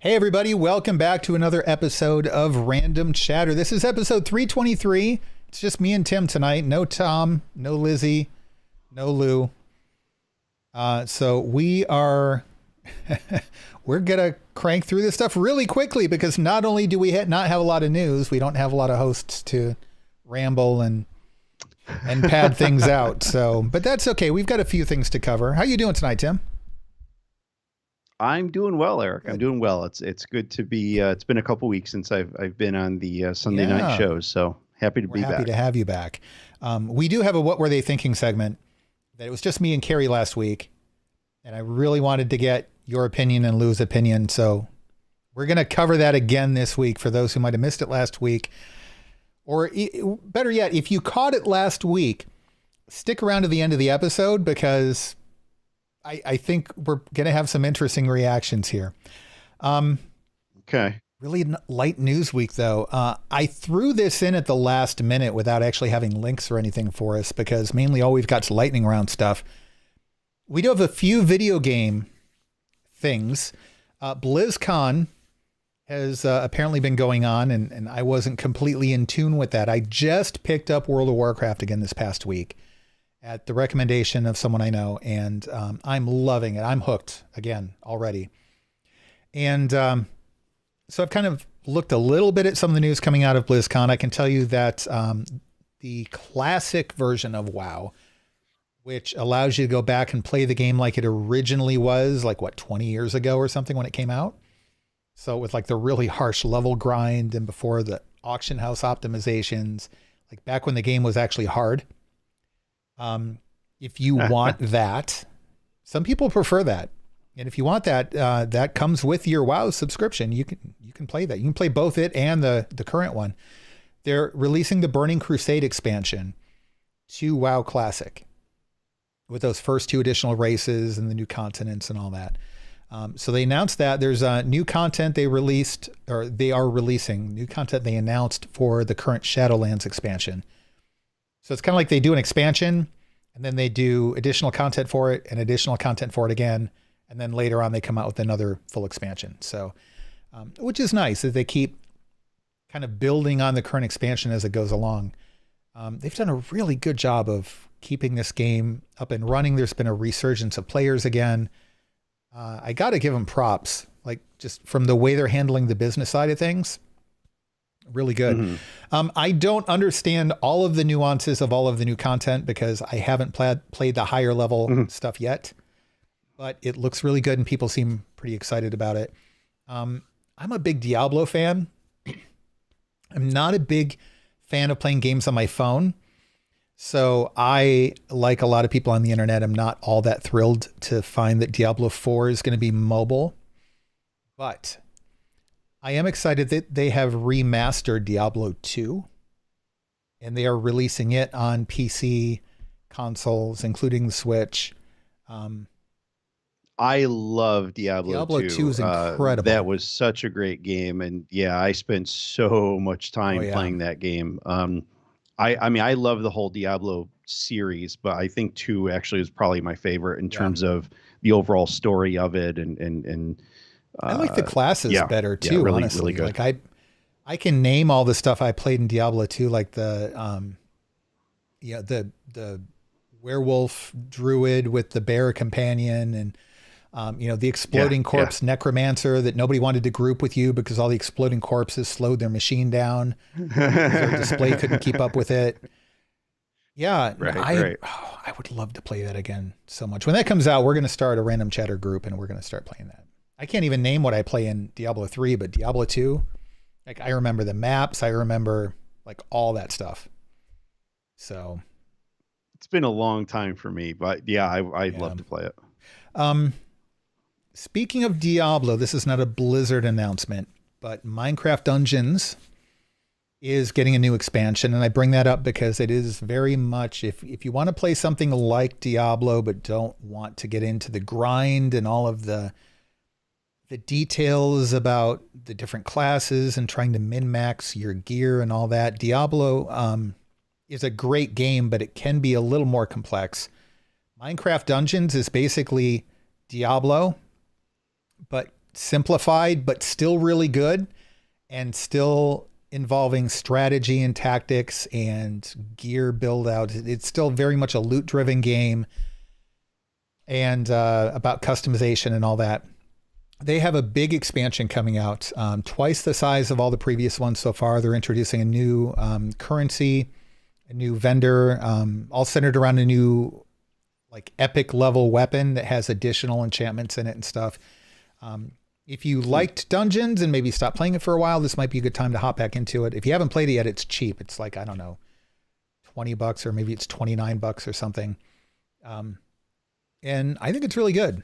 Hey everybody, welcome back to another episode of Random Chatter. This is episode 323. It's just me and Tim tonight. No Tom, no Lizzie, no Lou. So we are, we're going to crank through this stuff really quickly because not only do we not have a lot of news, we don't have a lot of hosts to ramble and pad things out. So, but that's okay. We've got a few things to cover. How you doing tonight, Tim? I'm doing well, Eric. I'm doing well. It's good to be. It's been a couple weeks since I've been on the Sunday night shows, so happy to be back. Happy to have you back. We do have a "What Were They Thinking" segment. That it was just me and Carrie last week, and I really wanted to get your opinion and Lou's opinion. So we're going to cover that again this week for those who might have missed it last week, or better yet, if you caught it last week, stick around to the end of the episode because I think we're going to have some interesting reactions here. Okay. Really light news week, though. I threw this in at the last minute without actually having links or anything for us because mainly all we've got is lightning round stuff. We do have a few video game things. BlizzCon has apparently been going on, and I wasn't completely in tune with that. I just picked up World of Warcraft again this past week at the recommendation of someone I know, and I'm loving it. I'm hooked again already. And so I've kind of looked a little bit at some of the news coming out of BlizzCon. I can tell you that the classic version of WoW, which allows you to go back and play the game like it originally was, like 20 years ago or something when it came out. So with like the really harsh level grind and before the auction house optimizations, like back when the game was actually hard. If you want that, some people prefer that. And if you want that, that comes with your WoW subscription. You can play that. You can play both it and the current one. They're releasing the Burning Crusade expansion to WoW Classic with those first 2 additional races and the new continents and all that. So they announced that there's new content they released, or they are releasing new content they announced for the current Shadowlands expansion. So it's kind of like they do an expansion and then they do additional content for it and additional content for it again. And then later on, they come out with another full expansion. So, which is nice that they keep kind of building on the current expansion as it goes along. They've done a really good job of keeping this game up and running. There's been a resurgence of players again. I got to give them props, like just from the way they're handling the business side of things. Really good. Mm-hmm. I don't understand all of the nuances of all of the new content because I haven't played the higher level stuff yet. But it looks really good and people seem pretty excited about it. I'm a big Diablo fan. I'm not a big fan of playing games on my phone. So I, like a lot of people on the internet, I'm not all that thrilled to find that Diablo 4 is going to be mobile. But I am excited that they have remastered Diablo 2. And they are releasing it on PC consoles, including the Switch. I love Diablo 2. Diablo 2 is incredible. That was such a great game. And yeah, I spent so much time playing that game. I mean, I love the whole Diablo series, but I think 2 actually is probably my favorite in terms of the overall story of it. And I like the classes better too, really, honestly. Really good. Like I can name all the stuff I played in Diablo 2, like the werewolf druid with the bear companion and the exploding corpse necromancer that nobody wanted to group with you because all the exploding corpses slowed their machine down. Their display couldn't keep up with it. Yeah, right. I would love to play that again so much. When that comes out, we're going to start a random chatter group and we're going to start playing that. I can't even name what I play in Diablo 3, but Diablo 2, like I remember the maps. I remember like all that stuff. So it's been a long time for me, but I'd love to play it. Speaking of Diablo, this is not a Blizzard announcement, but Minecraft Dungeons is getting a new expansion. And I bring that up because it is very much, if you want to play something like Diablo, but don't want to get into the grind and all of the details about the different classes and trying to min-max your gear and all that, Diablo is a great game, but it can be a little more complex. Minecraft Dungeons is basically Diablo, but simplified, but still really good and still involving strategy and tactics and gear build out. It's still very much a loot driven game and about customization and all that. They have a big expansion coming out, twice the size of all the previous ones so far. They're introducing a new currency, a new vendor, all centered around a new like epic level weapon that has additional enchantments in it and stuff. If you liked dungeons and maybe stopped playing it for a while, this might be a good time to hop back into it. If you haven't played it yet, it's cheap. It's like, I don't know, $20 or maybe it's $29 or something. And I think it's really good.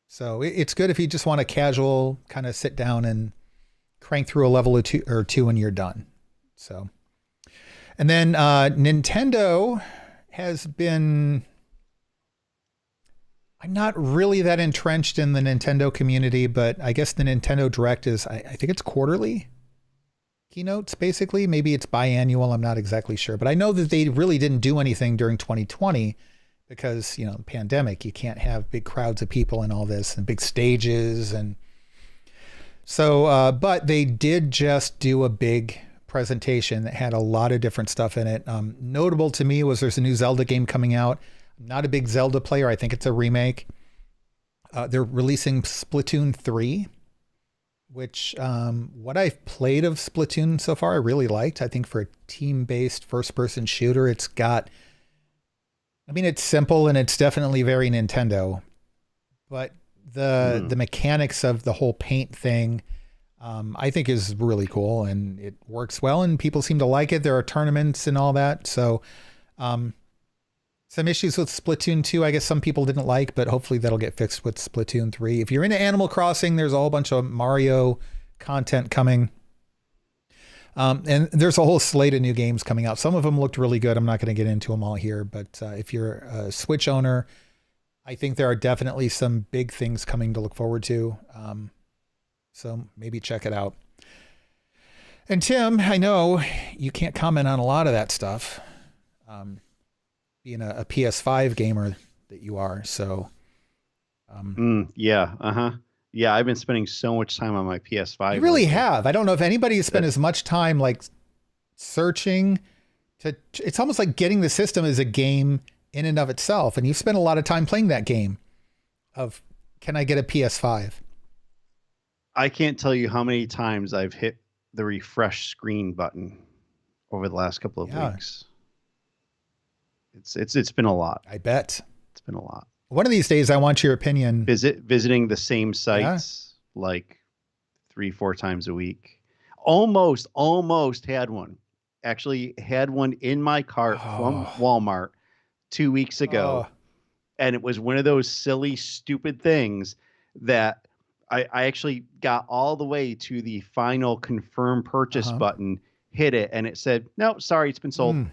So it's good if you just want a casual kind of sit down and crank through a level or two and you're done. So, and then Nintendo has been, I'm not really that entrenched in the Nintendo community, but I guess the Nintendo Direct is, I think it's quarterly keynotes, basically. Maybe it's biannual. I'm not exactly sure, but I know that they really didn't do anything during 2020 because, you know, the pandemic, you can't have big crowds of people and all this and big stages. And so, but they did just do a big presentation that had a lot of different stuff in it. Notable to me was there's a new Zelda game coming out. I'm not a big Zelda player. I think it's a remake. They're releasing Splatoon 3, which what I've played of Splatoon so far, I really liked. I think for a team-based first-person shooter, it's got, I mean, it's simple and it's definitely very Nintendo, but the mechanics of the whole paint thing, I think is really cool and it works well and people seem to like it. There are tournaments and all that. So, some issues with Splatoon 2, I guess some people didn't like, but hopefully that'll get fixed with Splatoon 3. If you're into Animal Crossing, there's a whole bunch of Mario content coming. And there's a whole slate of new games coming out. Some of them looked really good. I'm not going to get into them all here, but if you're a Switch owner, I think there are definitely some big things coming to look forward to. So maybe check it out. And Tim, I know you can't comment on a lot of that stuff. Being a PS5 gamer that you are. So, yeah. Yeah. I've been spending so much time on my PS5. You really have. I don't know if anybody has spent as much time like searching it's almost like getting the system as a game in and of itself. And you've spent a lot of time playing that game of, can I get a PS5? I can't tell you how many times I've hit the refresh screen button over the last couple of weeks. It's been a lot. I bet. It's been a lot. One of these days, I want your opinion. Visiting the same sites like 3-4 times a week. Almost had one. Actually had one in my cart from Walmart 2 weeks ago. And it was one of those silly, stupid things that I actually got all the way to the final confirm purchase button, hit it, and it said, no, sorry, it's been sold.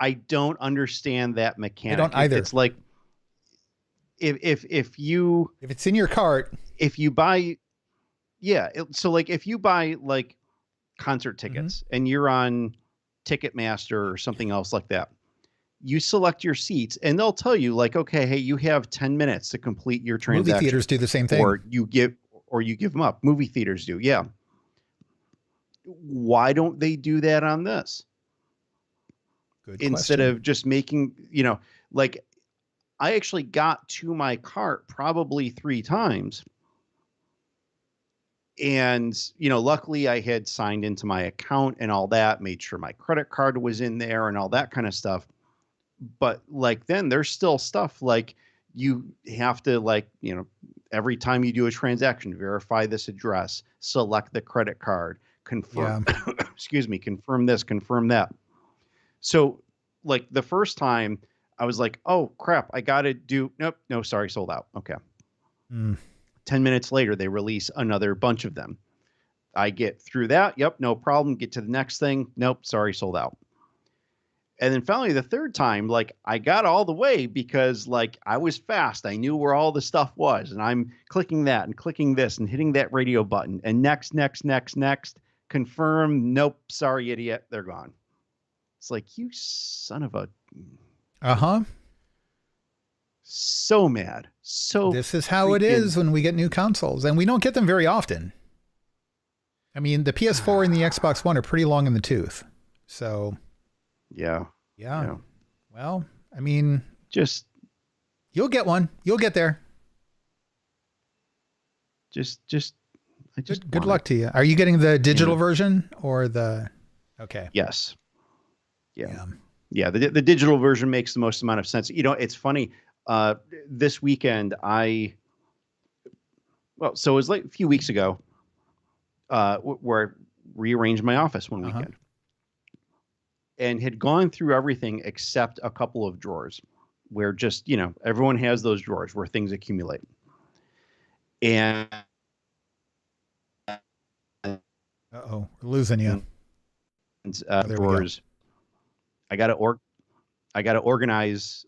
I don't understand that mechanic. I don't either. It's like if it's in your cart, if you buy, so like if you buy like concert tickets and you're on Ticketmaster or something else like that, you select your seats and they'll tell you like, okay, hey, you have 10 minutes to complete your transaction. Movie theaters do the same thing. Or you give them up. Movie theaters do. Yeah. Why don't they do that on this? Good Instead question. of just making, like I actually got to my cart probably 3 times. And, luckily I had signed into my account and all that, made sure my credit card was in there and all that kind of stuff. But like, then there's still stuff like you have to every time you do a transaction, verify this address, select the credit card, confirm, confirm this, confirm that. So like the first time I was like, oh crap, I got to do, nope, no, sorry, sold out. Okay. 10 minutes later, they release another bunch of them. I get through that. Yep. No problem. Get to the next thing. Nope. Sorry. Sold out. And then finally the third time, like I got all the way because like I was fast. I knew where all the stuff was and I'm clicking that and clicking this and hitting that radio button and next, confirm. Nope. Sorry, idiot. They're gone. It's like, you son of a. so mad. So this is how it is when we get new consoles, and we don't get them very often. I mean, the PS4 and the Xbox One are pretty long in the tooth. So, yeah. Well, I mean, just you'll get one. You'll get there. Good luck to you. Are you getting the digital version or the? Okay. Yes. Yeah. The digital version makes the most amount of sense. You know, it's funny. This weekend, so it was like a few weeks ago, where I rearranged my office one weekend, and had gone through everything except a couple of drawers, where just everyone has those drawers where things accumulate, and we're losing you. Drawers. I got to organize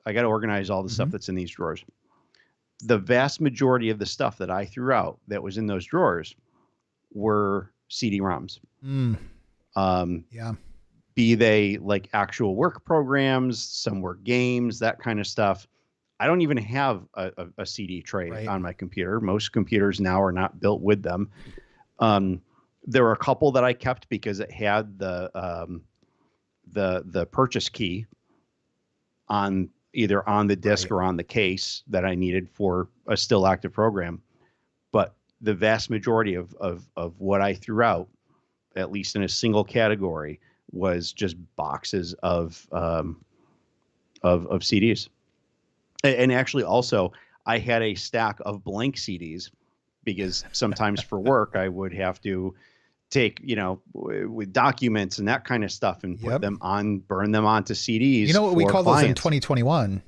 all the stuff that's in these drawers. The vast majority of the stuff that I threw out that was in those drawers were CD-ROMs. Be they like actual work programs, some were games, that kind of stuff. I don't even have a CD tray on my computer. Most computers now are not built with them. There were a couple that I kept because it had the purchase key on either on the disk or on the case that I needed for a still active program. But the vast majority of what I threw out, at least in a single category, was just boxes of CDs. And actually also I had a stack of blank CDs because sometimes for work I would have to take, with documents and that kind of stuff and put them on, burn them onto CDs. You know what we call those in 2021?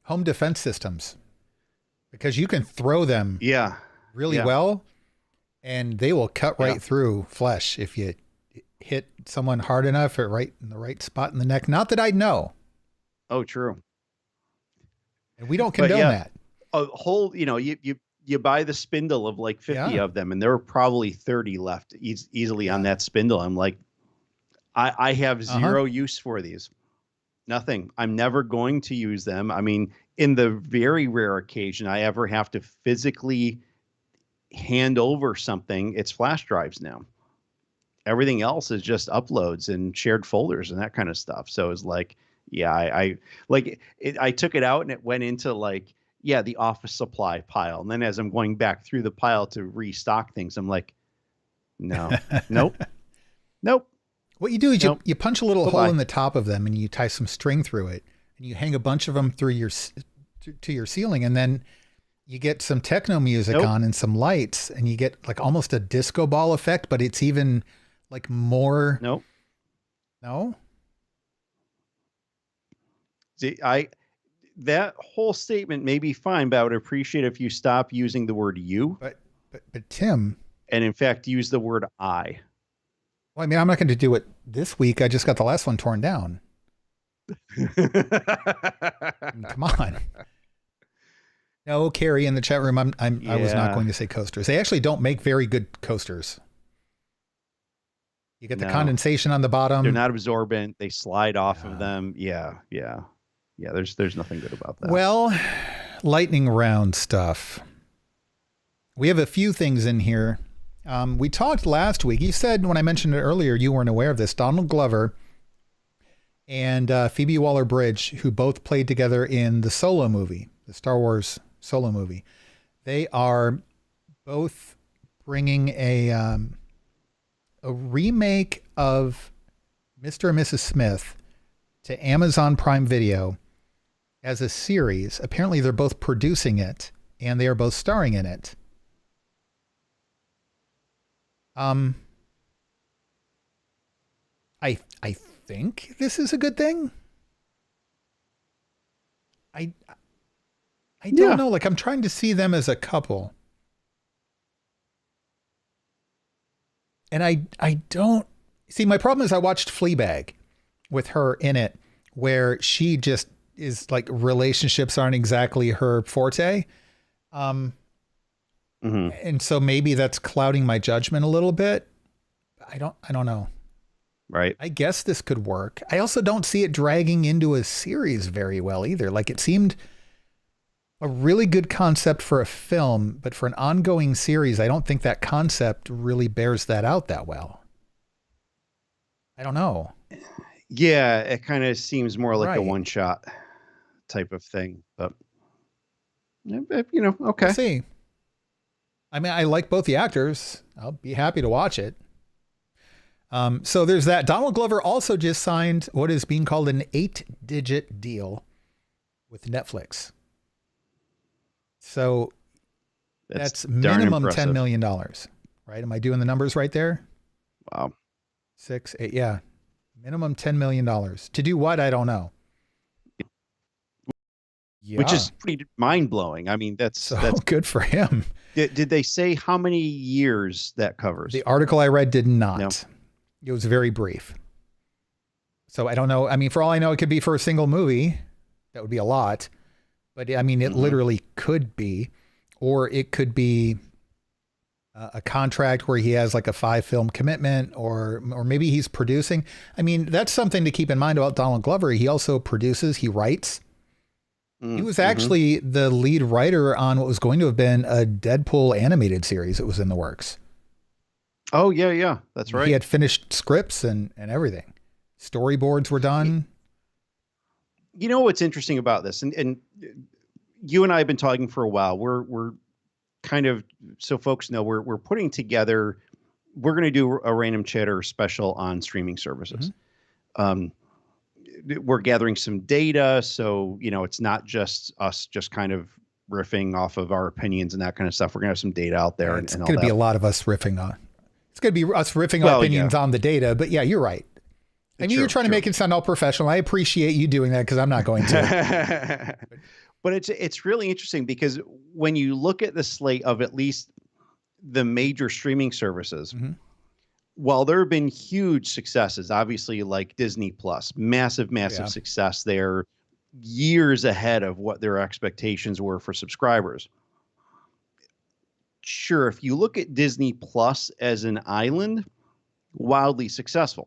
Home defense systems. Because you can throw them really well and they will cut right through flesh if you hit someone hard enough or right in the right spot in the neck. Not that I know. Oh, true. And we don't condone that. A whole, you buy the spindle of like 50 of them, and there were probably 30 left easily on that spindle. I'm like, I have zero use for these. Nothing. I'm never going to use them. I mean, in the very rare occasion I ever have to physically hand over something, it's flash drives now. Everything else is just uploads and shared folders and that kind of stuff. So it's like, I took it out and it went into like, the office supply pile. And then as I'm going back through the pile to restock things, I'm like, no, nope. What you do is you punch a little hole in the top of them and you tie some string through it and you hang a bunch of them through to your ceiling. And then you get some techno music on and some lights and you get like almost a disco ball effect, but it's even like more. No. See, that whole statement may be fine, but I would appreciate if you stop using the word you. But Tim. And in fact, use the word I. Well, I mean, I'm not going to do it this week. I just got the last one torn down. Come on. No, Carrie in the chat room. I was not going to say coasters. They actually don't make very good coasters. You get the condensation on the bottom. They're not absorbent. They slide off of them. Yeah. There's nothing good about that. Well, lightning round stuff. We have a few things in here. We talked last week. You said when I mentioned it earlier, you weren't aware of this. Donald Glover and Phoebe Waller-Bridge, who both played together in the Solo movie, the Star Wars Solo movie. They are both bringing a remake of Mr. and Mrs. Smith to Amazon Prime Video as a series. Apparently they're both producing it and they are both starring in it. I think this is a good thing. I don't know. Like, I'm trying to see them as a couple. And I don't see, my problem is I watched Fleabag with her in it, where she just is like, relationships aren't exactly her forte. And so maybe that's clouding my judgment a little bit. I don't know. Right. I guess this could work. I also don't see it dragging into a series very well either. Like, it seemed a really good concept for a film, but for an ongoing series, I don't think that concept really bears that out that well. I don't know. Yeah, it kind of seems more like a Right. one-shot type of thing, but okay. We'll see. I mean, I like both the actors. I'll be happy to watch it. So there's that. Donald Glover also just signed what is being called an 8-digit deal with Netflix. So that's minimum $10 million, right? Am I doing the numbers right there? Wow. 6, 8, yeah. Minimum $10 million. To do what? I don't know. Yeah. Which is pretty mind-blowing. I mean, that's good for him. Did they say how many years that covers? The article I read did not. No. It was very brief. So I don't know. I mean, for all I know, it could be for a single movie. That would be a lot. But I mean, it literally could be, or it could be a contract where he has like a 5-film commitment, or maybe he's producing. I mean, that's something to keep in mind about Donald Glover. He also produces, he writes. He was actually the lead writer on what was going to have been a Deadpool animated series that was in the works. Oh, yeah. That's right. He had finished scripts and everything. Storyboards were done. You know what's interesting about this, and you and I have been talking for a while. We're kind of, so folks know, we're putting together, we're going to do a Random Chatter special on streaming services. We're gathering some data, so it's not just us just kind of riffing off of our opinions and that kind of stuff. We're gonna have some data out there. It's going to be a lot of us riffing on. It's going to be us riffing our opinions on the data. But yeah, you're right. I mean, you're trying to make it sound all professional. I appreciate you doing that because I'm not going to. But it's really interesting because when you look at the slate of at least the major streaming services, while there have been huge successes, obviously like Disney Plus, massive success there, years ahead of what their expectations were for subscribers. Sure, if you look at Disney Plus as an island, wildly successful.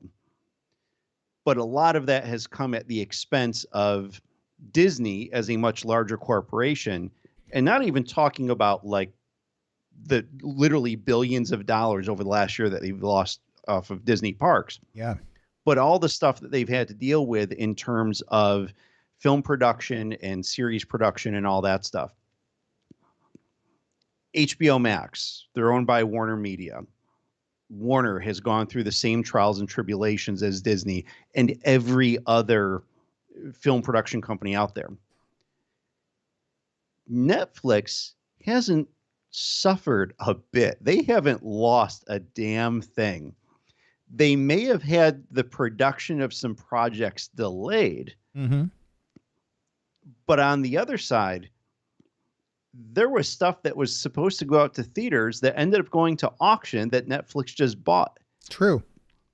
But a lot of that has come at the expense of Disney as a much larger corporation, and not even talking about like the literally billions of dollars over the last year that they've lost off of Disney parks. Yeah. But all the stuff that they've had to deal with in terms of film production and series production and all that stuff. HBO Max, they're owned by Warner Media. Warner has gone through the same trials and tribulations as Disney and every other film production company out there. Netflix hasn't suffered a bit. They haven't lost a damn thing. They may have had the production of some projects delayed, but on the other side, there was stuff that was supposed to go out to theaters that ended up going to auction that Netflix just bought. True.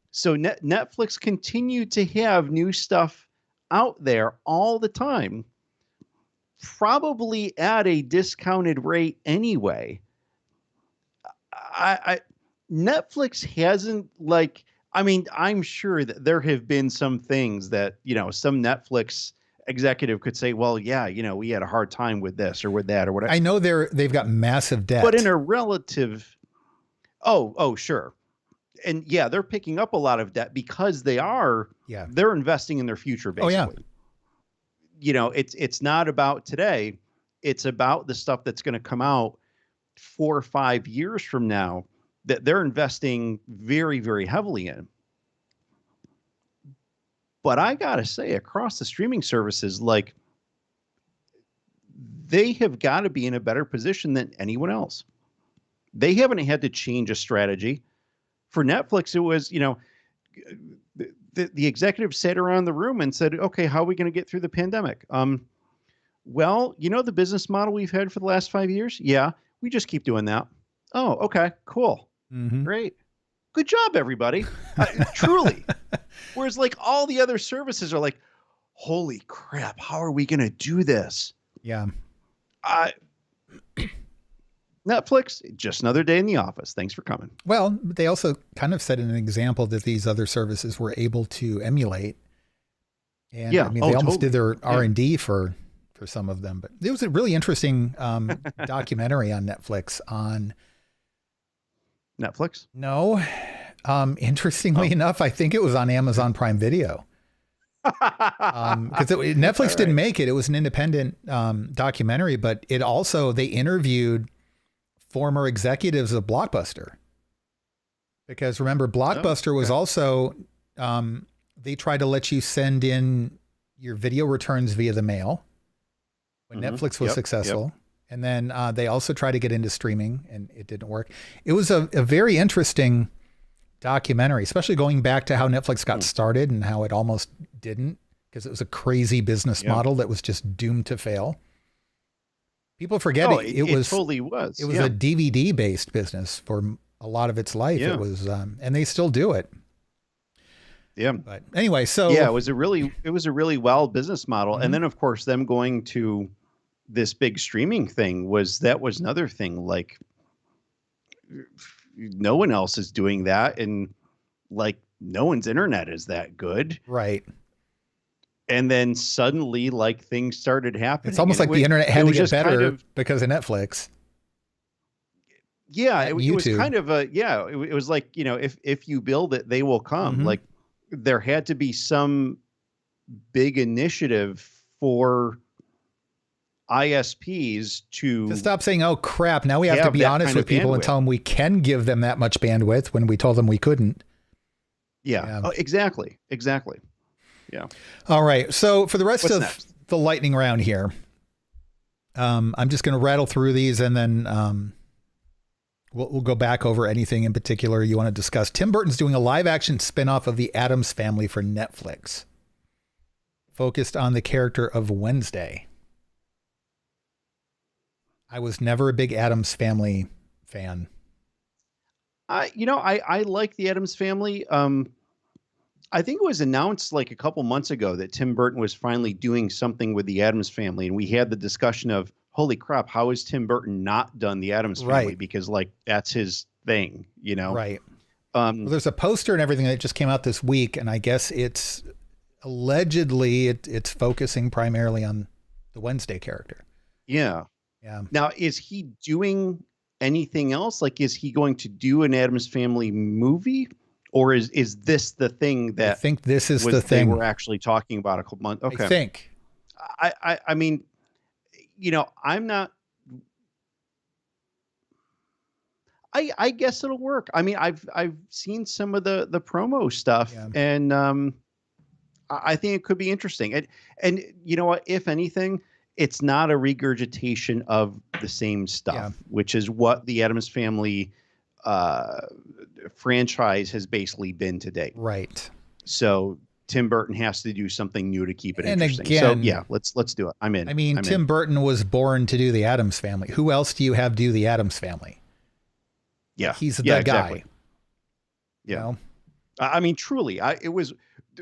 So Netflix continued to have new stuff out there all the time, probably at a discounted rate anyway. Netflix hasn't I'm sure that there have been some things that, some Netflix executive could say, well, yeah, we had a hard time with this or with that or whatever. I know they've got massive debt. But in a relative, sure. And yeah, they're picking up a lot of debt because they're investing in their future, basically. It's not about today. It's about the stuff that's going to come out 4 or 5 years from now that they're investing very, very heavily in. But I got to say, across the streaming services, they have got to be in a better position than anyone else. They haven't had to change a strategy. For Netflix, it was, the executives sat around the room and said, okay, how are we going to get through the pandemic? Well, the business model we've had for the last 5 years? Yeah, we just keep doing that. Oh, okay, cool. Great. Good job, everybody. Truly. Whereas all the other services are like, holy crap, how are we going to do this? Yeah. Netflix, just another day in the office. Thanks for coming. Well, they also kind of set an example that these other services were able to emulate. And they almost did their R&D for for some of them. But it was a really interesting documentary on Netflix on Netflix. No, interestingly enough, I think it was on Amazon Prime Video. Because Netflix didn't make it. It was an independent documentary, but it also, they interviewed former executives of Blockbuster. Because remember, Blockbuster was also, they tried to let you send in your video returns via the mail when Netflix was successful. And then they also tried to get into streaming, and it didn't work. It was a very interesting documentary, especially going back to how Netflix got started and how it almost didn't, because it was a crazy business model that was just doomed to fail. People forget it totally was. It was a DVD based business for a lot of its life. It was, and they still do it. Yeah. But anyway, so it was a really wild business model. And then of course them going to this big streaming thing was another thing. Like no one else is doing that. And like no one's internet is that good. Right. And then suddenly like things started happening. It's almost like the internet had to get better because of Netflix. Yeah. It was kind of it was like, you know, if you build it, they will come. Like there had to be some big initiative for ISPs to stop saying, oh crap, now we have to be honest with people and tell them we can give them that much bandwidth when we told them we couldn't. Yeah. Oh, exactly. Yeah. All right. So for the rest of the lightning round here, I'm just going to rattle through these and then we'll go back over anything in particular you want to discuss. Tim Burton's doing a live action spinoff of the Addams Family for Netflix, focused on the character of Wednesday. I was never a big Addams Family fan. I like the Addams Family. I think it was announced like a couple months ago that Tim Burton was finally doing something with the Addams Family. And we had the discussion of, holy crap, how has Tim Burton not done the Addams Family? Right. Because like, that's his thing, you know? Right. Well, there's a poster and everything that just came out this week. And I guess it's allegedly it's focusing primarily on the Wednesday character. Yeah. Yeah. Now, is he doing anything else? Like, is he going to do an Addams Family movie? Or is this the thing that I think this is the thing we're actually talking about a couple months? Okay. I think. I mean, you know, I'm not. I guess it'll work. I mean, I've seen some of the promo stuff, and I think it could be interesting. And you know what? If anything, it's not a regurgitation of the same stuff, which is what the Addams Family franchise has basically been to date. Right. So Tim Burton has to do something new to keep it interesting. Again, so yeah, let's do it. I'm in. I mean, Tim Burton was born to do the Addams Family. Who else do you have do the Addams Family? Yeah. He's the guy. Exactly. Yeah. You know? I mean, truly, it was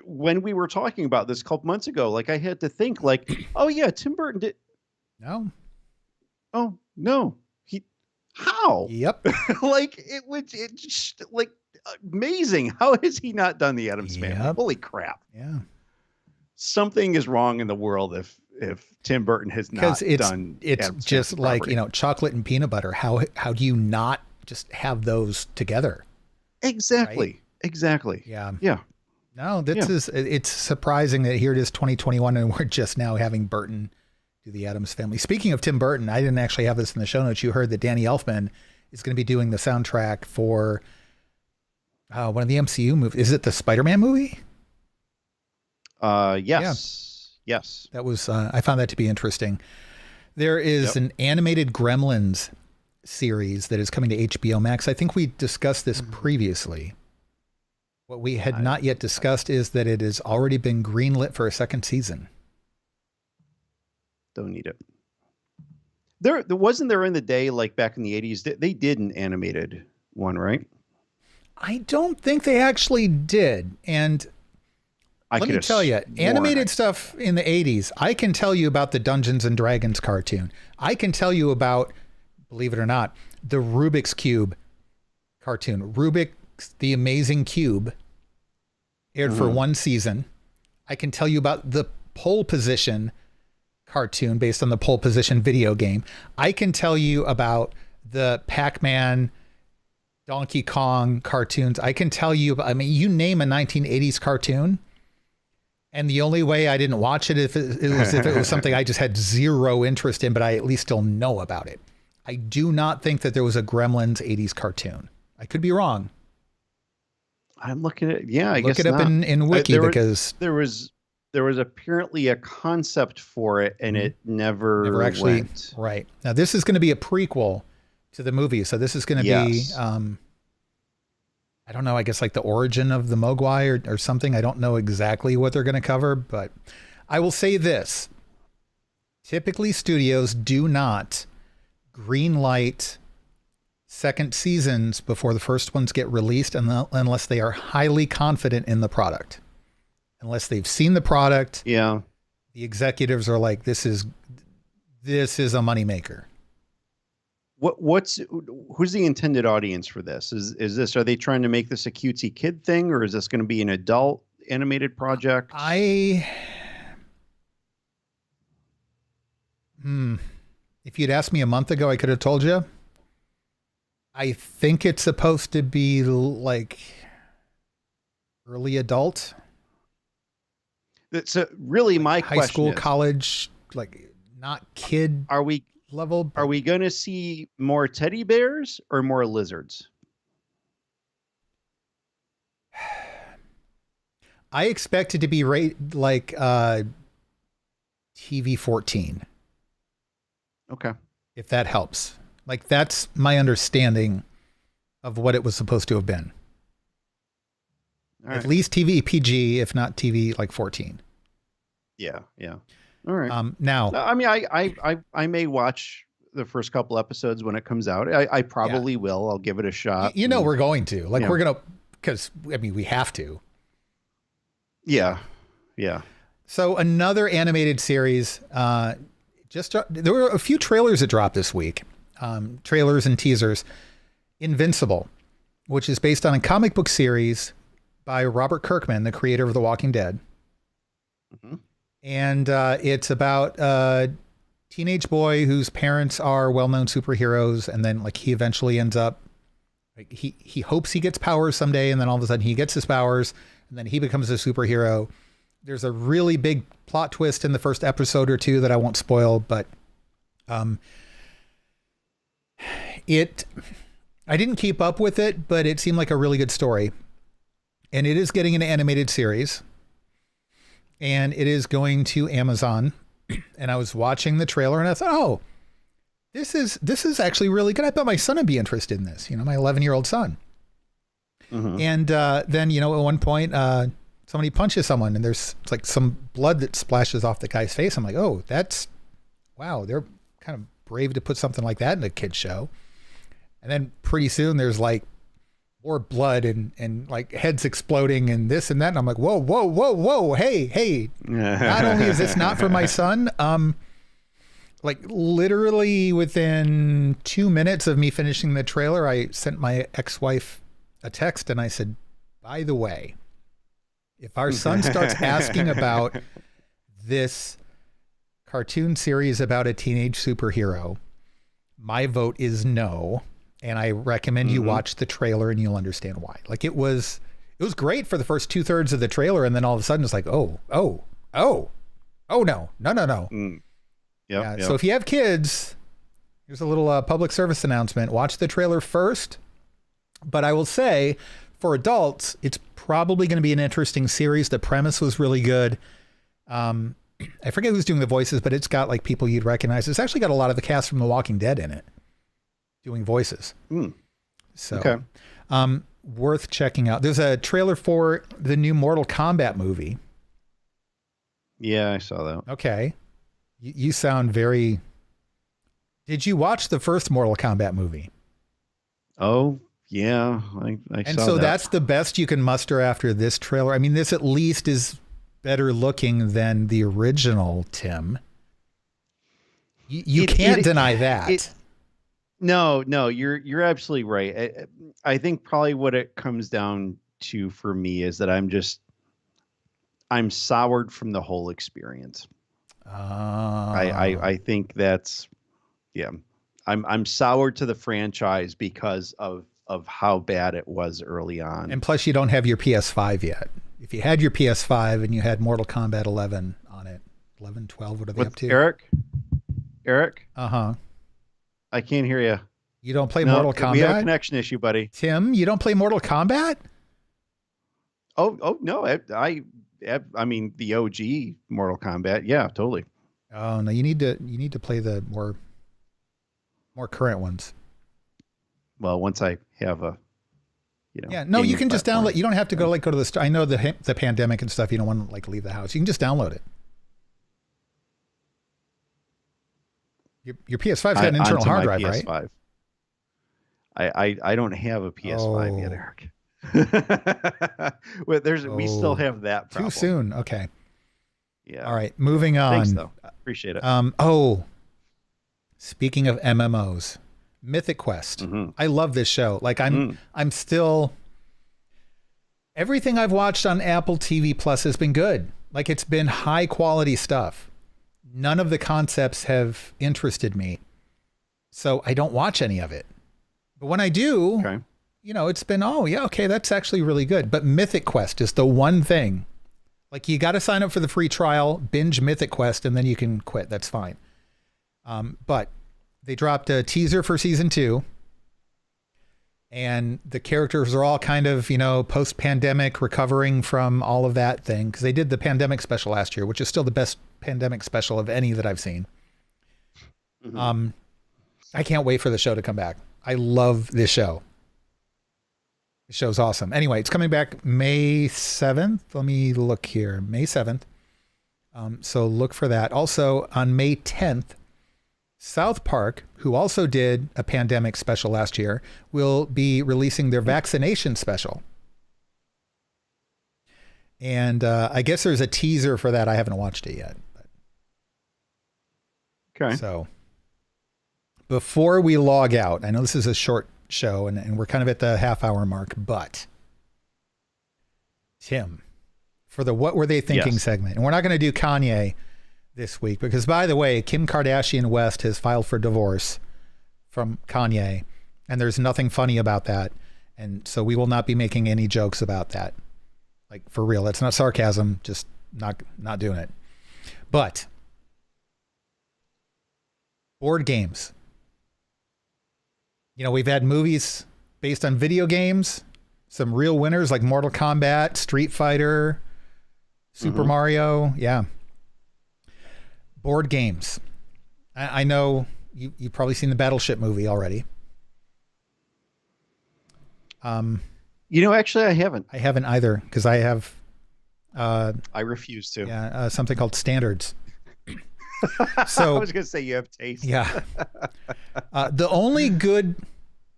when we were talking about this a couple months ago, like I had to think like, oh yeah, Tim Burton did. No. Oh no. How? Yep. Like it's like amazing. How has he not done the Addams Family? Holy crap. Yeah. Something is wrong in the world if Tim Burton has not done. It's Addams just Family like, property. you know, chocolate and peanut butter. How do you not just have those together? Exactly. Right? Exactly. Yeah. Yeah. No, it's surprising that here it is 2021 and we're just now having Burton do the Addams Family. Speaking of Tim Burton, I didn't actually have this in the show notes. You heard that Danny Elfman is going to be doing the soundtrack for one of the MCU movies. Is it the Spider-Man movie? Yes. Yeah. Yes. That was, I found that to be interesting. There is an animated Gremlins series that is coming to HBO Max. I think we discussed this previously. What we had not yet discussed is that it has already been greenlit for a second season. Don't need it. There wasn't there in the day, like back in the 80s, they did an animated one, right? I don't think they actually did. And let me tell you, animated stuff in the 80s, I can tell you about the Dungeons and Dragons cartoon. I can tell you about, believe it or not, the Rubik's Cube cartoon. Rubik's The Amazing Cube aired for one season. I can tell you about the Pole Position cartoon based on the Pole Position video game. I can tell you about the Pac-Man, Donkey Kong cartoons. I can tell you, I mean, you name a 1980s cartoon, and the only way I didn't watch it if it was something I just had zero interest in, but I at least still know about it. I do not think that there was a Gremlins 80s cartoon. I could be wrong. I'm looking at, yeah, I Look guess it up not. in Wiki because there was apparently a concept for it, and it never actually went. Right. Now this is going to be a prequel to the movie, so this is going to be I don't know, I guess like the origin of the Mogwai or something. I don't know exactly what they're going to cover, but I will say this. Typically studios do not green light second seasons before the first ones get released unless they are highly confident in the product. Unless they've seen the product. Yeah. The executives are like, this is a moneymaker. Who's the intended audience for this? Are they trying to make this a cutesy kid thing, or is this going to be an adult animated project? If you'd asked me a month ago, I could have told you. I think it's supposed to be like early adult. So really, my high question school, is, college, like not kid level. Are we going to see more teddy bears or more lizards? I expect it to be like TV 14. Okay. If that helps. Like that's my understanding of what it was supposed to have been. At least TV PG, if not TV like 14. Yeah. Yeah. All right. Now, I mean, I may watch the first couple episodes when it comes out. I probably will. I'll give it a shot. You know, we're going to we're going to, because I mean, we have to. Yeah. Yeah. So another animated series, there were a few trailers that dropped this week. Trailers and teasers. Invincible, which is based on a comic book series by Robert Kirkman, the creator of The Walking Dead. Mm-hmm. And it's about a teenage boy whose parents are well-known superheroes, and then like he eventually ends up, like he hopes he gets powers someday, and then all of a sudden he gets his powers, and then he becomes a superhero. There's a really big plot twist in the first episode or two that I won't spoil, but I didn't keep up with it, but it seemed like a really good story. And it is getting an animated series. And it is going to Amazon. And I was watching the trailer and I thought, oh, this is actually really good. I bet my son would be interested in this, my 11-year-old son. Mm-hmm. And then, at one point, somebody punches someone and there's like some blood that splashes off the guy's face. I'm like, oh, wow, they're kind of brave to put something like that in a kid's show. And then pretty soon there's like more blood and like heads exploding and this and that. And I'm like, whoa. Hey. Not only is this not for my son, like literally within 2 minutes of me finishing the trailer, I sent my ex-wife a text and I said, by the way, if our son starts asking about this cartoon series about a teenage superhero, my vote is no. And I recommend you watch the trailer and you'll understand why. Like it was great for the first 2/3 of the trailer. And then all of a sudden it's like, oh, no. Yep. So if you have kids, here's a little public service announcement. Watch the trailer first. But I will say for adults, it's probably going to be an interesting series. The premise was really good. I forget who's doing the voices, but it's got like people you'd recognize. It's actually got a lot of the cast from The Walking Dead in it doing voices. So, okay. Worth checking out. There's a trailer for the new Mortal Kombat movie. Yeah, I saw that. Okay. You sound very... Did you watch the first Mortal Kombat movie? Oh, yeah. I and saw so that. That's the best you can muster after this trailer. I mean, this at least is better looking than the original, Tim. You can't deny that. No, you're absolutely right. I think probably what it comes down to for me is that I'm soured from the whole experience. I think that's, yeah. I'm soured to the franchise because of how bad it was early on. And plus, you don't have your PS5 yet. If you had your PS5 and you had Mortal Kombat 11 on it, 11, 12, what are they up to? Eric? Uh-huh. I can't hear you. You don't play Mortal Kombat? We have a connection issue, buddy. Tim, you don't play Mortal Kombat? Oh no, I mean the OG Mortal Kombat. Yeah, totally. Oh no, you need to play the more current ones. Well, once I have a, yeah, no, you can just download. You don't have to go to the store. I know the pandemic and stuff. You don't want to leave the house. You can just download it. Your PS5's got an internal hard drive, PS5. Right? I don't have a PS5 yet, Eric. Well, we still have that problem. Too soon. Okay. Yeah. All right. Moving on. Thanks, though. Appreciate it. Speaking of MMOs, Mythic Quest. Mm-hmm. I love this show. Like I'm still, everything I've watched on Apple TV Plus has been good. Like it's been high quality stuff. None of the concepts have interested me. So I don't watch any of it. But when I do, it's been, that's actually really good. But Mythic Quest is the one thing. Like you got to sign up for the free trial, binge Mythic Quest, and then you can quit. That's fine. But they dropped a teaser for season 2. And the characters are all kind of, post-pandemic, recovering from all of that thing. Because they did the pandemic special last year, which is still the best pandemic special of any that I've seen. Mm-hmm. I can't wait for the show to come back. I love this show. The show's awesome. Anyway, it's coming back May 7th. Let me look here. May 7th. So look for that. Also on May 10th, South Park, who also did a pandemic special last year, will be releasing their vaccination special. And I guess there's a teaser for that. I haven't watched it yet. Okay. So before we log out, I know this is a short show and we're kind of at the half-hour mark, but Tim, for the What Were They Thinking segment, and we're not going to do Kanye this week because, by the way, Kim Kardashian West has filed for divorce from Kanye, and there's nothing funny about that, and so we will not be making any jokes about that. Like, for real, that's not sarcasm, just not doing it. But board games. We've had movies based on video games, some real winners like Mortal Kombat, Street Fighter, Super Mario. Yeah. Board games. I know you've probably seen the Battleship movie already. Actually I haven't. I haven't either because I have. I refuse to. Yeah. Something called Standards. So I was going to say you have taste. Yeah. The only good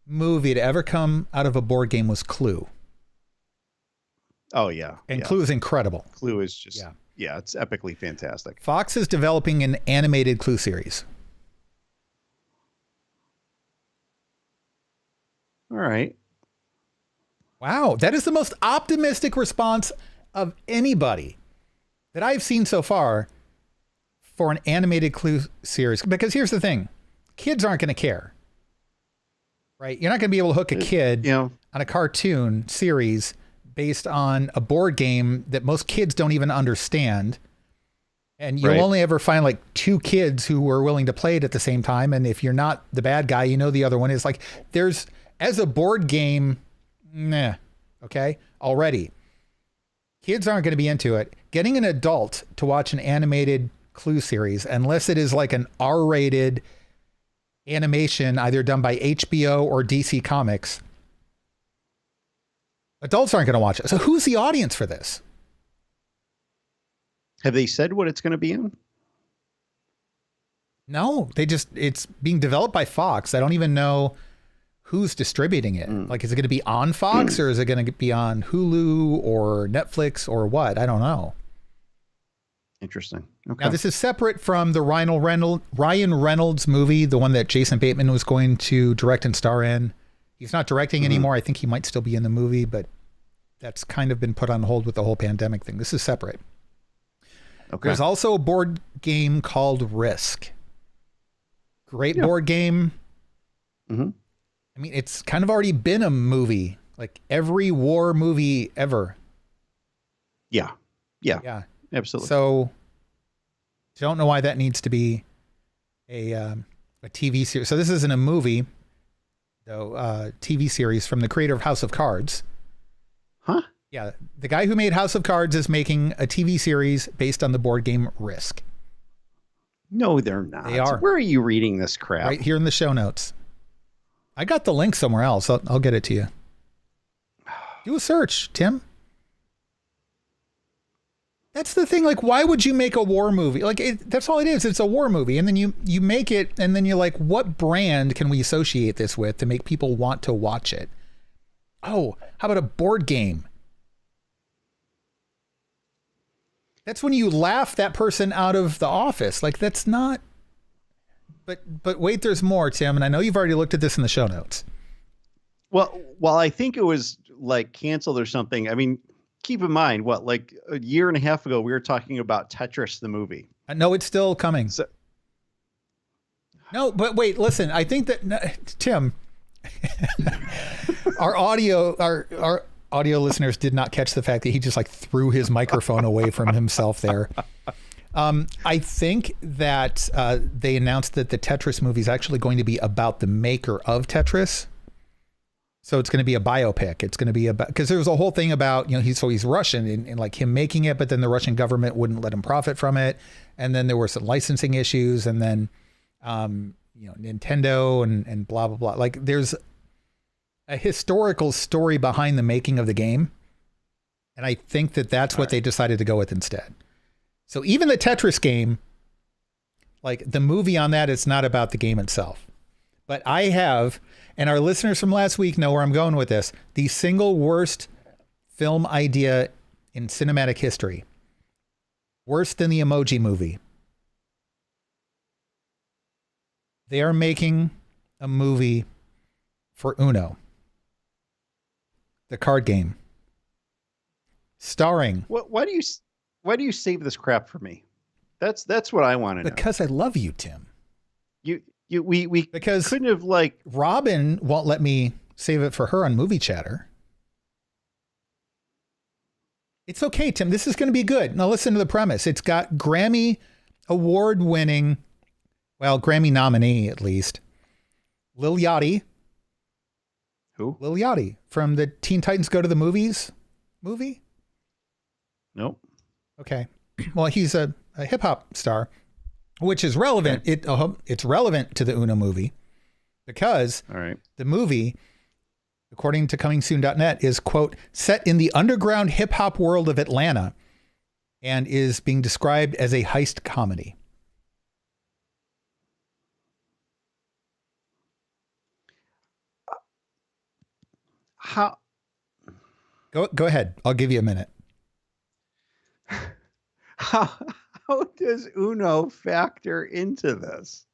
movie to ever come out of a board game was Clue. Oh, yeah. And Clue is incredible. Clue is just, it's epically fantastic. Fox is developing an animated Clue series. All right. Wow. That is the most optimistic response of anybody that I've seen so far for an animated Clue series. Because here's the thing. Kids aren't going to care. Right? You're not going to be able to hook a kid on a cartoon series based on a board game that most kids don't even understand. And you'll only ever find like 2 kids who are willing to play it at the same time. And if you're not the bad guy, the other one is. Like, as a board game, okay, already. Kids aren't going to be into it. Getting an adult to watch an animated Clue series, unless it is like an R-rated animation either done by HBO or DC Comics, adults aren't going to watch it. So who's the audience for this? Have they said what it's going to be in? No, it's being developed by Fox. I don't even know who's distributing it. Like, is it going to be on Fox or is it going to be on Hulu or Netflix or what? I don't know. Interesting. Okay. Now, this is separate from the Ryan Reynolds movie, the one that Jason Bateman was going to direct and star in. He's not directing anymore. I think he might still be in the movie, but that's kind of been put on hold with the whole pandemic thing. This is separate. Okay. There's also a board game called Risk. Great board game. Mm-hmm. I mean, it's kind of already been a movie, like every war movie ever. Yeah. Absolutely. So, don't know why that needs to be a TV series. So this isn't a movie, though. TV series from the creator of House of Cards. Huh? Yeah, the guy who made House of Cards is making a TV series based on the board game Risk. No, they're not. They are. Where are you reading this crap? Right here in the show notes. I got the link somewhere else. I'll get it to you. Do a search, Tim. That's the thing. Like, why would you make a war movie? Like, that's all it is. It's a war movie. And then you make it, and then you're like, what brand can we associate this with to make people want to watch it? Oh, how about a board game? That's when you laugh that person out of the office. Like, that's not. But wait, there's more, Tim. And I know you've already looked at this in the show notes. Well, I think it was like canceled or something. I mean, keep in mind, like a year and a half ago, we were talking about Tetris, the movie. No, it's still coming. So, no, but wait, listen. I think that Tim, our audio listeners did not catch the fact that he just like threw his microphone away from himself there. I think that they announced that the Tetris movie is actually going to be about the maker of Tetris. So it's going to be a biopic. It's going to be about, because there was a whole thing about, he's Russian and like him making it, but then the Russian government wouldn't let him profit from it. And then there were some licensing issues, and then, Nintendo and blah, blah, blah. Like there's a historical story behind the making of the game. And I think that that's what they decided to go with instead. So even the Tetris game, like the movie on that, it's not about the game itself. But I have, and our listeners from last week know where I'm going with this, the single worst film idea in cinematic history. Worse than the Emoji Movie. They are making a movie for Uno, the card game, starring. Why do you save this crap for me? That's what I want to know. Because I love you, Tim. We because couldn't have like Robin won't let me save it for her on Movie Chatter. It's okay, Tim. This is going to be good. Now listen to the premise. It's got Grammy award-winning, Grammy nominee at least, Lil Yachty. Who? Lil Yachty from the Teen Titans Go to the Movies movie. Nope. Okay. Well, he's a hip hop star, which is relevant. Okay. It's relevant to the Uno movie because the movie, according to comingsoon.net, is, quote, set in the underground hip hop world of Atlanta and is being described as a heist comedy. How? Go ahead. I'll give you a minute. How does Uno factor into this?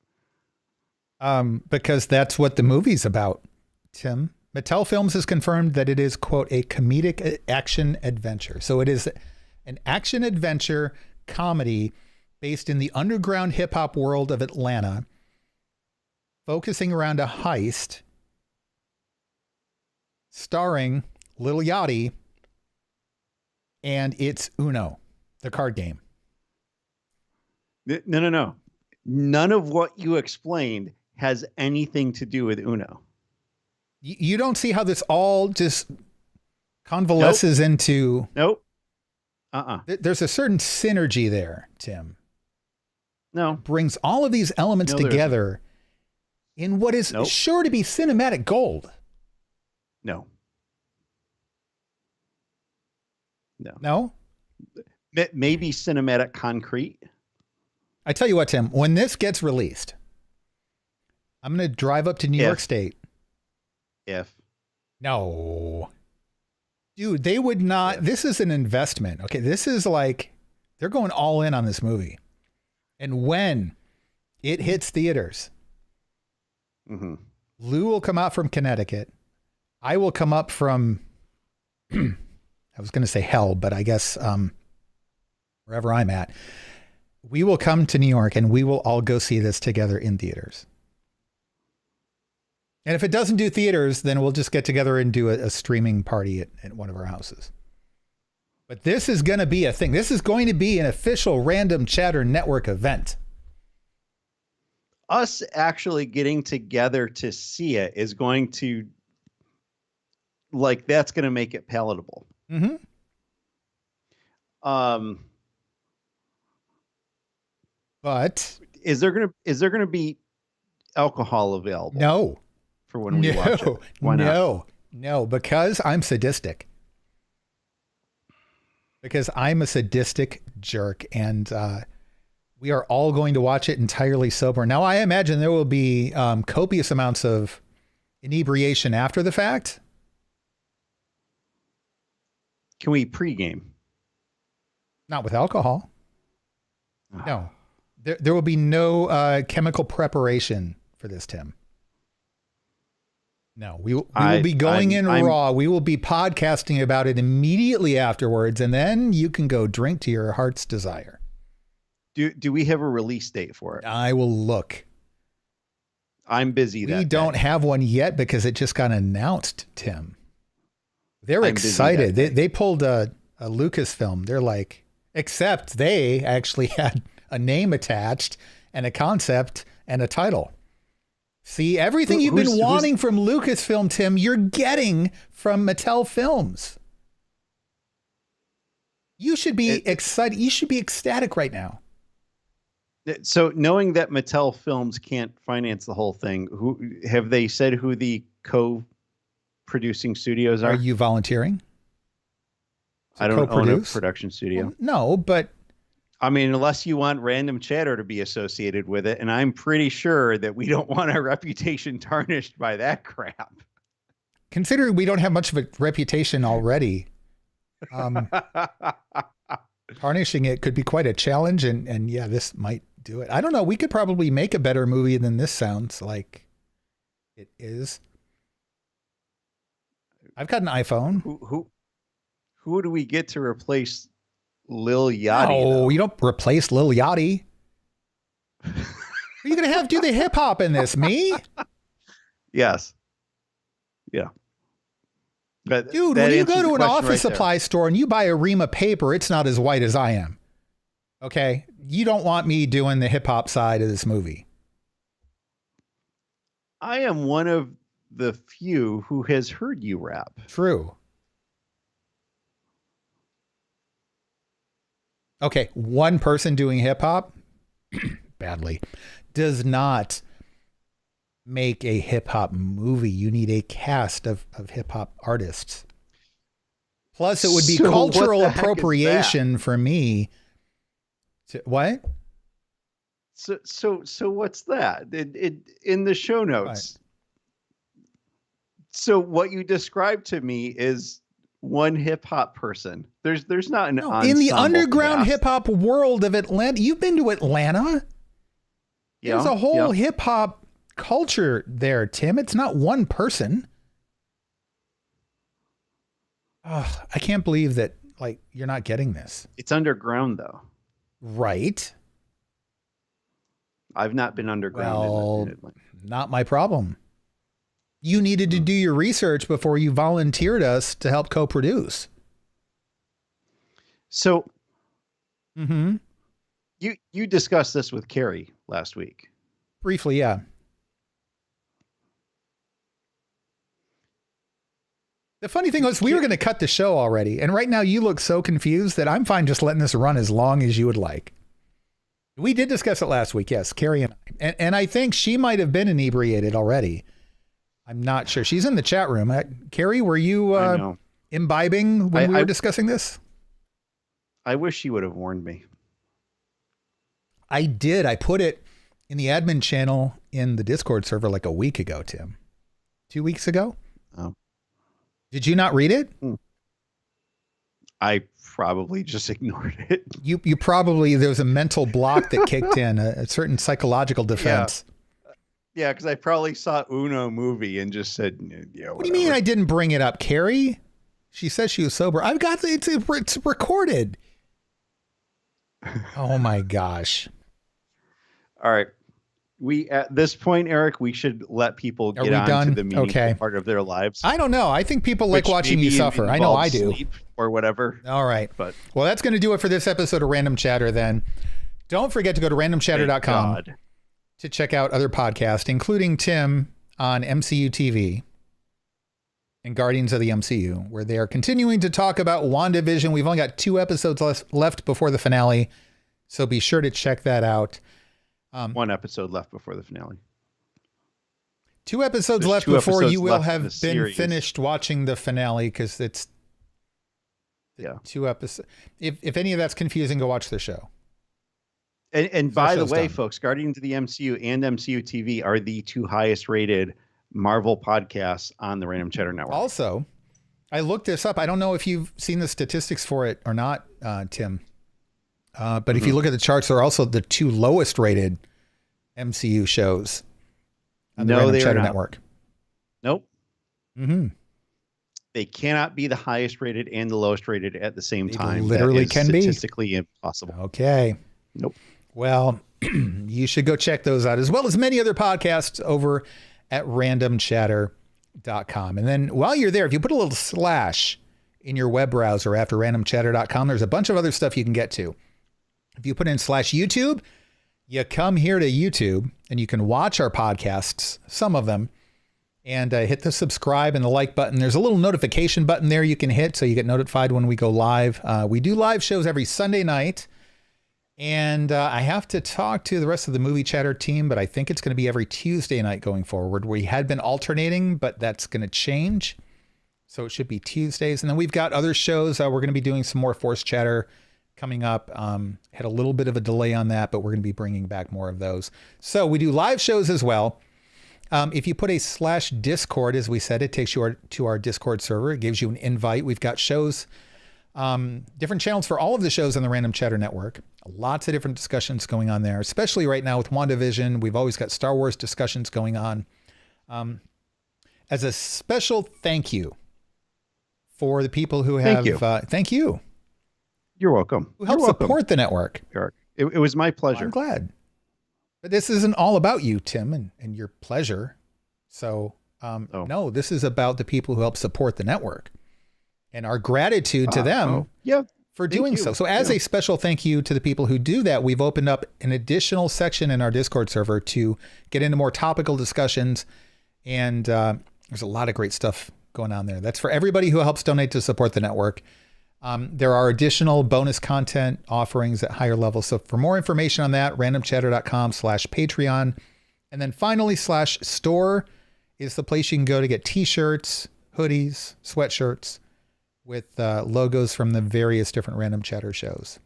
Because that's what the movie's about, Tim. Mattel Films has confirmed that it is, quote, a comedic action adventure. So it is an action adventure comedy based in the underground hip hop world of Atlanta, focusing around a heist, starring Lil Yachty, and it's Uno, the card game. No. None of what you explained has anything to do with Uno. You don't see how this all just convalesces into... Nope. There's a certain synergy there, Tim. No. It brings all of these elements together in what is sure to be cinematic gold. No. Maybe cinematic concrete. I tell you what, Tim, when this gets released, I'm going to drive up to New York State. No. Dude, they would not. This is an investment. Okay. This is like, they're going all in on this movie. And when it hits theaters, Lou will come out from Connecticut. I will come up from, I was going to say hell, but I guess wherever I'm at, we will come to New York and we will all go see this together in theaters. And if it doesn't do theaters, then we'll just get together and do a streaming party at one of our houses. But this is going to be a thing. This is going to be an official Random Chatter Network event. Us actually getting together to see it is going to, like, that's going to make it palatable. Mm-hmm. But is there gonna be alcohol available? No. For when we watch it? Why not? No, because I'm sadistic. Because I'm a sadistic jerk, and we are all going to watch it entirely sober. Now, I imagine there will be copious amounts of inebriation after the fact. Can we pregame? Not with alcohol. No. There will be no chemical preparation for this, Tim. No, we will be going in raw. We will be podcasting about it immediately afterwards, and then you can go drink to your heart's desire. Do we have a release date for it? I will look. I'm busy. We don't have one yet because it just got announced, Tim. They're excited. They pulled a Lucasfilm. They're like, except they actually had a name attached and a concept and a title. See, everything you've been wanting from Lucasfilm, Tim, you're getting from Mattel Films. You should be excited. You should be ecstatic right now. So knowing that Mattel Films can't finance the whole thing, have they said who the co-producing studios are? Are you volunteering? I don't own a production studio. Well, no, but I mean, unless you want Random Chatter to be associated with it, and I'm pretty sure that we don't want our reputation tarnished by that crap. Considering we don't have much of a reputation already, tarnishing it could be quite a challenge, and yeah, this might do it. I don't know. We could probably make a better movie than this sounds like it is. I've got an iPhone. Who do we get to replace Lil Yachty? Oh, you don't replace Lil Yachty. Are you going to have do the hip hop in this? Me? Yes. Yeah. But dude, when you go to an office supply store and you buy a ream of paper, it's not as white as I am. Okay? You don't want me doing the hip hop side of this movie. I am one of the few who has heard you rap. True. Okay, one person doing hip hop badly does not make a hip hop movie. You need a cast of hip hop artists. Plus, it would be cultural appropriation for me. What? So what's that? In the show notes. What? So what you described to me is one hip hop person. There's not an ensemble in the underground hip hop world of Atlanta. You've been to Atlanta. Yeah, there's a whole hip hop culture there, Tim. It's not one person. Oh, I can't believe that. Like, you're not getting this. It's underground, though. Right. I've not been underground. Well, not my problem. You needed to do your research before you volunteered us to help co-produce. So, you discussed this with Carrie last week. Briefly, yeah. The funny thing was we were going to cut the show already. And right now you look so confused that I'm fine just letting this run as long as you would like. We did discuss it last week. Yes, Carrie and I. And I think she might have been inebriated already. I'm not sure. She's in the chat room. Carrie, were you imbibing when we were discussing this? I wish she would have warned me. I did. I put it in the admin channel in the Discord server like a week ago, Tim. 2 weeks ago? Oh. Did you not read it? I probably just ignored it. You probably, there was a mental block that kicked in, a certain psychological defense. Yeah, because I probably saw Uno movie and just said, yeah, whatever. What do you mean I didn't bring it up, Carrie? She says she was sober. I've got it's recorded. Oh my gosh. All right. We at this point, Eric, we should let people get on to the meaningful part of their lives. I don't know. I think people like watching you suffer. I know I do. Sleep or whatever. All right. But well, that's going to do it for this episode of Random Chatter then. Don't forget to go to randomchatter.com to check out other podcasts, including Tim on MCU TV and Guardians of the MCU, where they are continuing to talk about WandaVision. We've only got 2 episodes left before the finale, so be sure to check that out. 1 episode left before the finale. 2 episodes left before you will have been finished watching the finale, because it's 2 episodes. If any of that's confusing, go watch the show. And by the way, folks, Guardians of the MCU and MCU TV are the 2 highest rated Marvel podcasts on the Random Chatter Network. Also, I looked this up. I don't know if you've seen the statistics for it or not, Tim. But if you look at the charts, they're also the 2 lowest rated MCU shows on the Random Chatter Network. Nope. They cannot be the highest rated and the lowest rated at the same time. Literally can be. Statistically impossible. Okay. Nope. Well, you should go check those out, as well as many other podcasts over at randomchatter.com. And then while you're there, if you put a little slash in your web browser after randomchatter.com, there's a bunch of other stuff you can get to. If you put in /YouTube, you come here to YouTube and you can watch our podcasts, some of them, and hit the subscribe and the like button. There's a little notification button there you can hit so you get notified when we go live. We do live shows every Sunday night. And I have to talk to the rest of the Movie Chatter team, but I think it's going to be every Tuesday night going forward. We had been alternating, but that's going to change. So it should be Tuesdays. And then we've got other shows. We're going to be doing some more Force Chatter coming up. Had a little bit of a delay on that, but we're going to be bringing back more of those. So we do live shows as well. If you put a /Discord, as we said, it takes you to our Discord server. It gives you an invite. We've got shows, different channels for all of the shows on the Random Chatter Network. Lots of different discussions going on there, especially right now with WandaVision. We've always got Star Wars discussions going on. As a special thank you for the people who have... Thank you. You're welcome. Who help support the network. Eric. It was my pleasure. I'm glad. But this isn't all about you, Tim, and your pleasure. So, no, this is about the people who help support the network and our gratitude to them for doing so. So as a special thank you to the people who do that, we've opened up an additional section in our Discord server to get into more topical discussions. And there's a lot of great stuff going on there. That's for everybody who helps donate to support the network. There are additional bonus content offerings at higher levels. So for more information on that, randomchatter.com/Patreon. And then finally /store is the place you can go to get t-shirts, hoodies, sweatshirts with logos from the various different Random Chatter shows.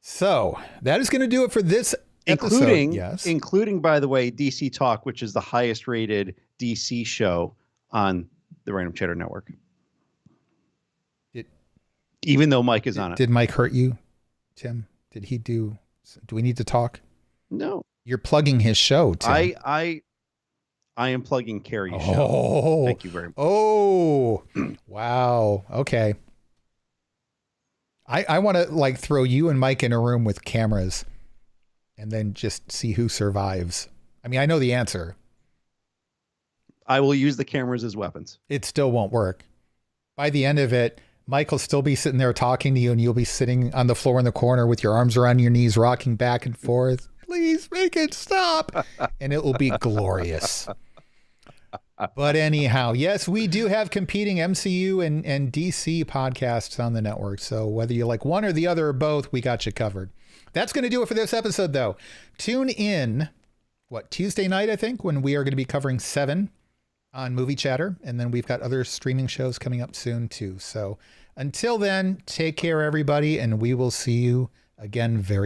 So that is going to do it for this episode. Including, by the way, DC Talk, which is the highest rated DC show on the Random Chatter Network. Even though Mike is on it. Did Mike hurt you, Tim? Do we need to talk? No. You're plugging his show, Tim. I am plugging Carrie's show. Thank you very much. Oh, wow. Okay. I want to throw you and Mike in a room with cameras and then just see who survives. I mean, I know the answer. I will use the cameras as weapons. It still won't work. By the end of it, Mike will still be sitting there talking to you and you'll be sitting on the floor in the corner with your arms around your knees, rocking back and forth. Please make it stop. And it will be glorious. But anyhow, yes, we do have competing MCU and DC podcasts on the network. So whether you like one or the other or both, we got you covered. That's going to do it for this episode, though. Tune in, Tuesday night, I think, when we are going to be covering 7 on Movie Chatter. And then we've got other streaming shows coming up soon, too. So until then, take care, everybody, and we will see you again very